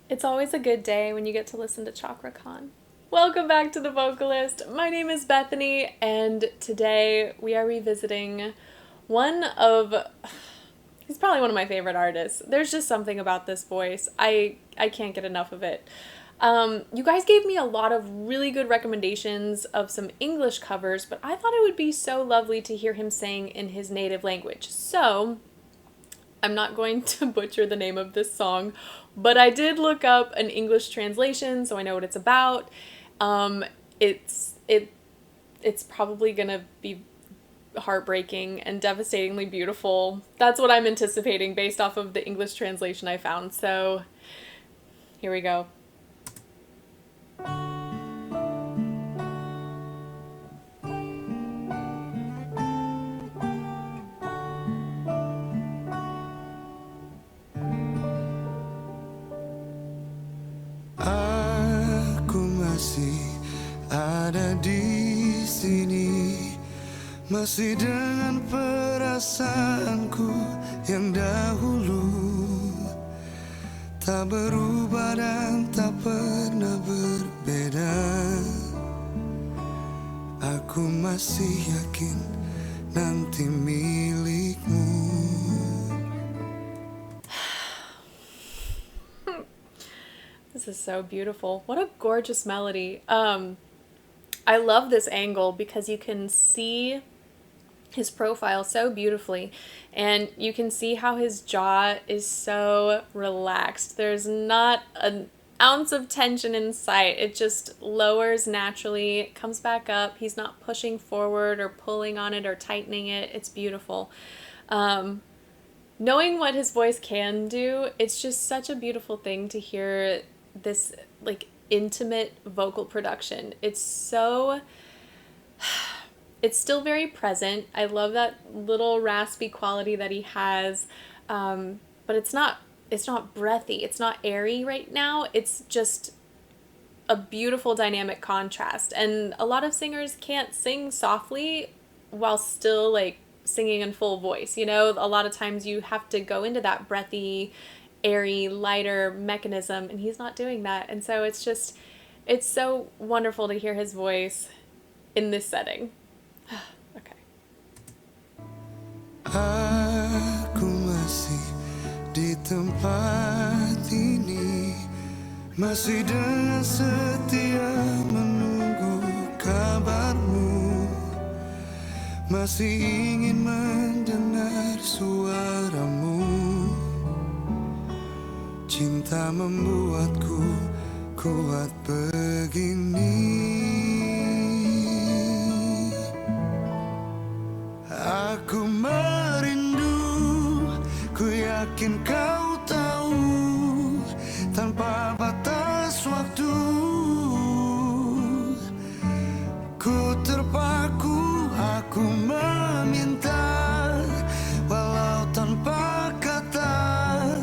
It's always a good day when you get to listen to Chakra Khan. Welcome back to The Vocalist. My name is Bethany, and today we are revisiting one of. He's probably one of my favorite artists. There's just something about this voice. I can't get enough of it. You guys gave me a lot of really good recommendations of some English covers, but I thought it would be so lovely to hear him sing in his native language. So I'm not going to butcher the name of this song, but I did look up an English translation, so I know what it's about. Um, it's it it's probably gonna be heartbreaking and devastatingly beautiful. That's what I'm anticipating based off of the English translation I found. So here we go. Aku masih ada di sini, masih dengan perasaanku yang dahulu, tak berubah dan tak pernah berbeda. Aku masih yakin nanti milikmu. This is so beautiful. What a gorgeous melody. I love this angle because you can see his profile so beautifully, and you can see how his jaw is so relaxed. There's not an ounce of tension in sight. It just lowers naturally, comes back up. He's not pushing forward or pulling on it or tightening it. It's beautiful. Knowing what his voice can do, it's just such a beautiful thing to hear this like intimate vocal production. It's still very present. I love that little raspy quality that he has, but it's not breathy. It's not airy right now. It's just a beautiful dynamic contrast. And a lot of singers can't sing softly while still like singing in full voice. You know, a lot of times you have to go into that breathy, airy, lighter mechanism, and he's not doing that. And so it's so wonderful to hear his voice in this setting. Okay. Aku masih di tempat ini, masih dengan setia menunggu kabarmu, masih ingin mendengar suaramu. Cinta membuatku kuat begini. Aku merindu, ku yakin kau tahu, tanpa batas waktu. Ku terpaku, aku meminta, walau tanpa kata,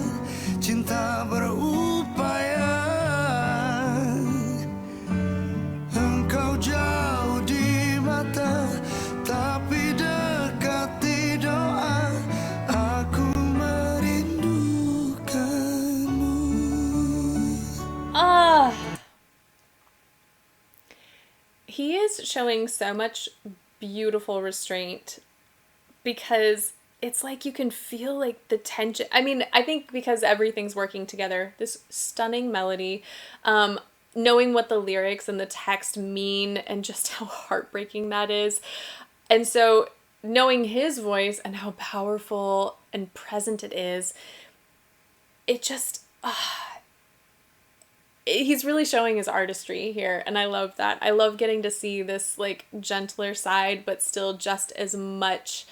cinta berupaya. Engkau jauh di mata, tapi dekat di doa. Aku merindukanmu. He is showing so much beautiful restraint because it's like you can feel like the tension. I mean, I think because everything's working together, this stunning melody, knowing what the lyrics and the text mean and just how heartbreaking that is. And so knowing his voice and how powerful and present it is, it just he's really showing his artistry here, and I love that. I love getting to see this like gentler side but still just as much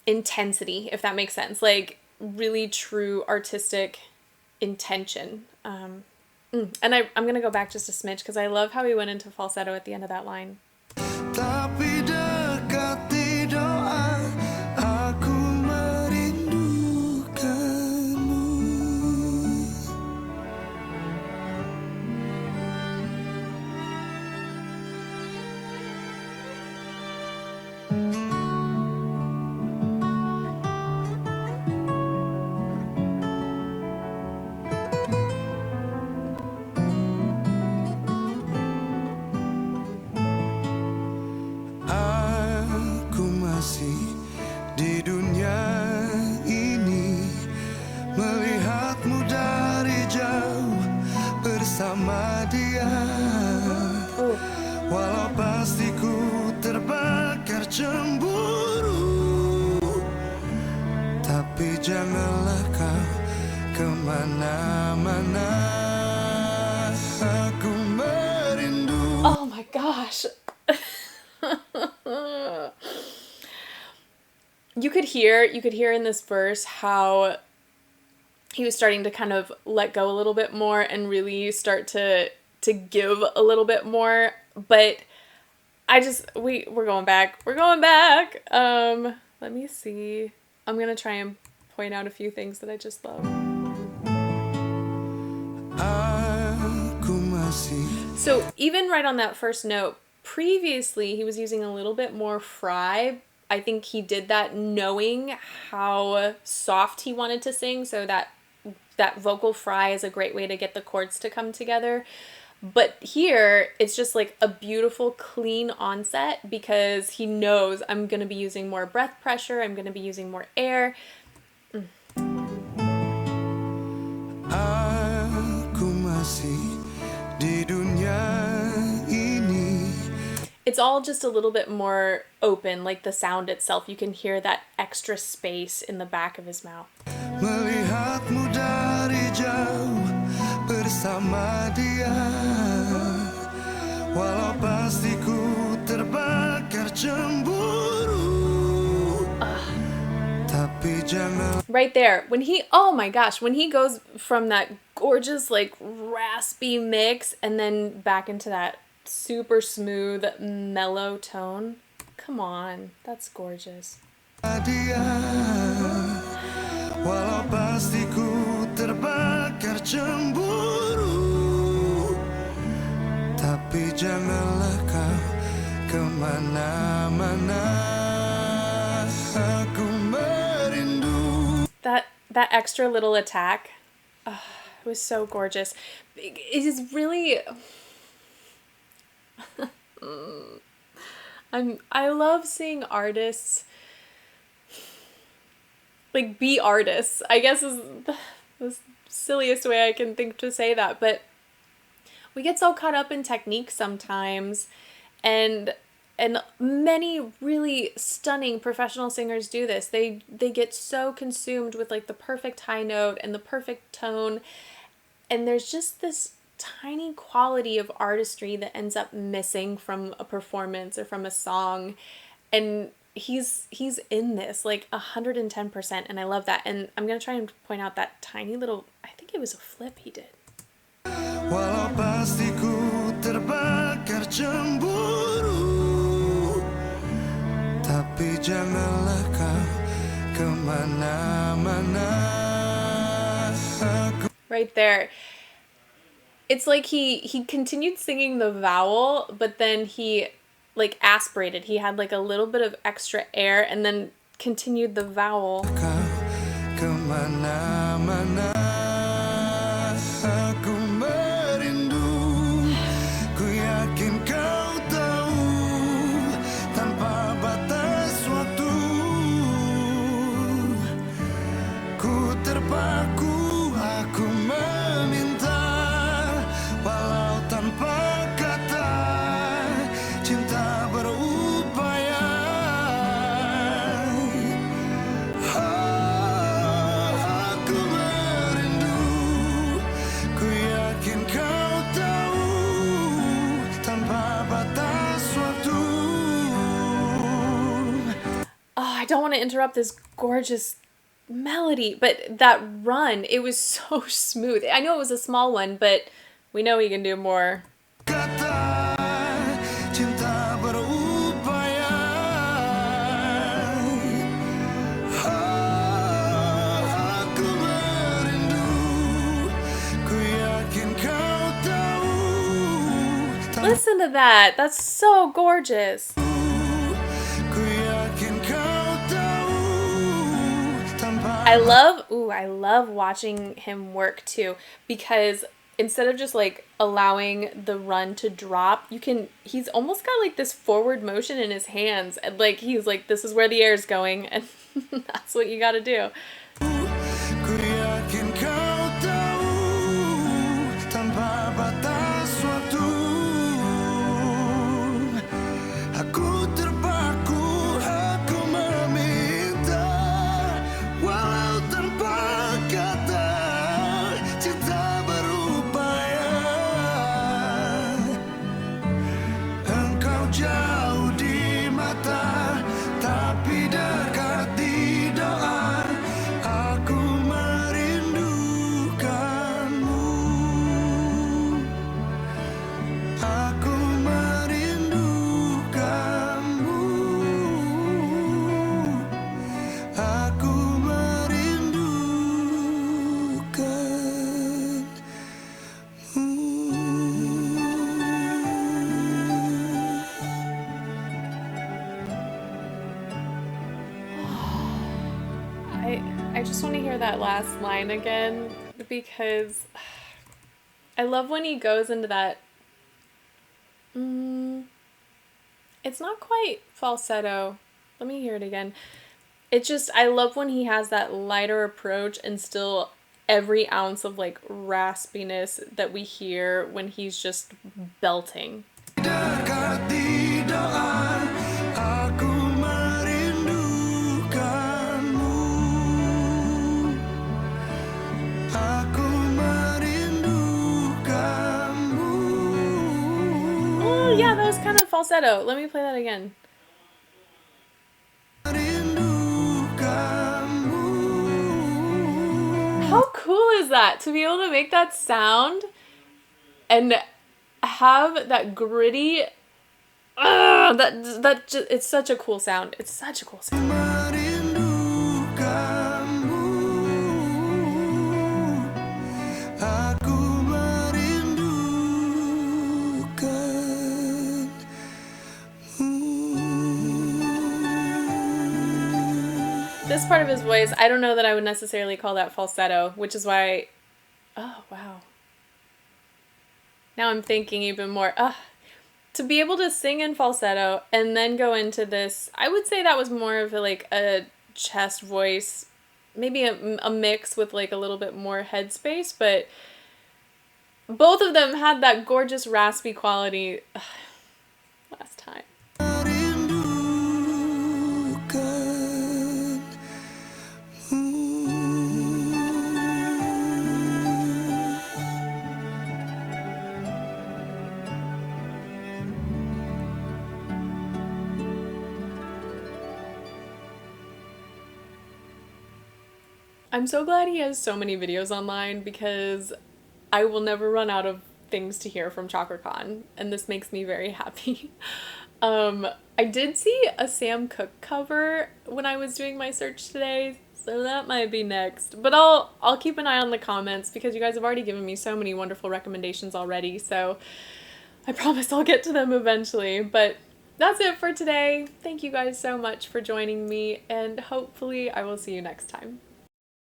intensity, if that makes sense. Like really true artistic intention. And I'm gonna go back just a smidge because I love how he went into falsetto at the end of that line. Tapi dekat di doa, aku merindukanmu. bersama dia. Walau pasti ku terbakar cemburu, tapi janganlah kau kemana-mana. Aku merindu. Oh my gosh. You could hear in this verse how he was starting to kind of let go a little bit more and really start to give a little bit more. But we're going back. Let me see. I'm gonna try and point out a few things that I just love. So even right on that first note, previously he was using a little bit more fry. I think he did that knowing how soft he wanted to sing, so that vocal fry is a great way to get the chords to come together. But here, it's just like a beautiful, clean onset because he knows I'm going to be using more breath pressure, I'm going to be using more air. Aku masih di dunia ini. It's all just a little bit more open, like the sound itself. You can hear that extra space in the back of his mouth. Melihatmu dari jauh bersama dia, walau pasti ku terbakar cemburu, tapi jangan. Right there, when he goes from that gorgeous like raspy mix and then back into that super smooth mellow tone, come on, that's gorgeous. Walau pasti ku terbakar cemburu, tapi janganlah kau kemana-mana. Aku merindu. That extra little attack, it was so gorgeous. It is really. I love seeing artists like be artists, I guess is the silliest way I can think to say that, but we get so caught up in technique sometimes, and many really stunning professional singers do this. They get so consumed with like the perfect high note and the perfect tone, and there's just this tiny quality of artistry that ends up missing from a performance or from a song, and he's in this like 110%, and I love that. And I'm gonna try and point out that tiny little, I think it was a flip he did. Walau pasti ku terbakar cemburu, tapi janganlah kau kemana-mana. Right there. It's like he continued singing the vowel, but then he like aspirated. He had like a little bit of extra air and then continued the vowel. Kau kemana-mana, aku merindu. Ku yakin kau tahu, tanpa batas waktu, ku terpaku, aku meminta, walau tanpa kata, cinta berupaya. Aku merindu, ku yakin kau tahu, tanpa batas waktu. I don't want to interrupt this gorgeous melody, but that run, it was so smooth. I know it was a small one, but we know he can do more. Kata cinta berupaya. Aku merindu, ku yakin kau tahu. Listen to that. That's so gorgeous. Ku yakin kau tahu, tanpa. I love watching him work too, because instead of just like allowing the run to drop, he's almost got like this forward motion in his hands, and like he's like, this is where the air is going, and that's what you got to do. Ku yakin kau tahu, tanpa batas. hear that last line again because I love when he goes into that. It's not quite falsetto. Let me hear it again. It's just, I love when he has that lighter approach and still every ounce of like raspiness that we hear when he's just belting. Dekati doa, aku merindukanmu. Aku merindukanmu. Oh yeah, that was kind of falsetto. Let me play that again. How cool is that to be able to make that sound and have that gritty it's such a cool sound. It's such a cool sound. This part of his voice, I don't know that I would necessarily call that falsetto, which is why oh wow. Now I'm thinking even more. To be able to sing in falsetto and then go into this, I would say that was more of a chest voice, maybe a mix with like a little bit more headspace, but both of them had that gorgeous raspy quality. Last time. I'm so glad he has so many videos online because I will never run out of things to hear from Cakra Khan, and this makes me very happy. I did see a Sam Cooke cover when I was doing my search today, so that might be next. But I'll keep an eye on the comments because you guys have already given me so many wonderful recommendations already, so I promise I'll get to them eventually. But that's it for today. Thank you guys so much for joining me, and hopefully I will see you next time.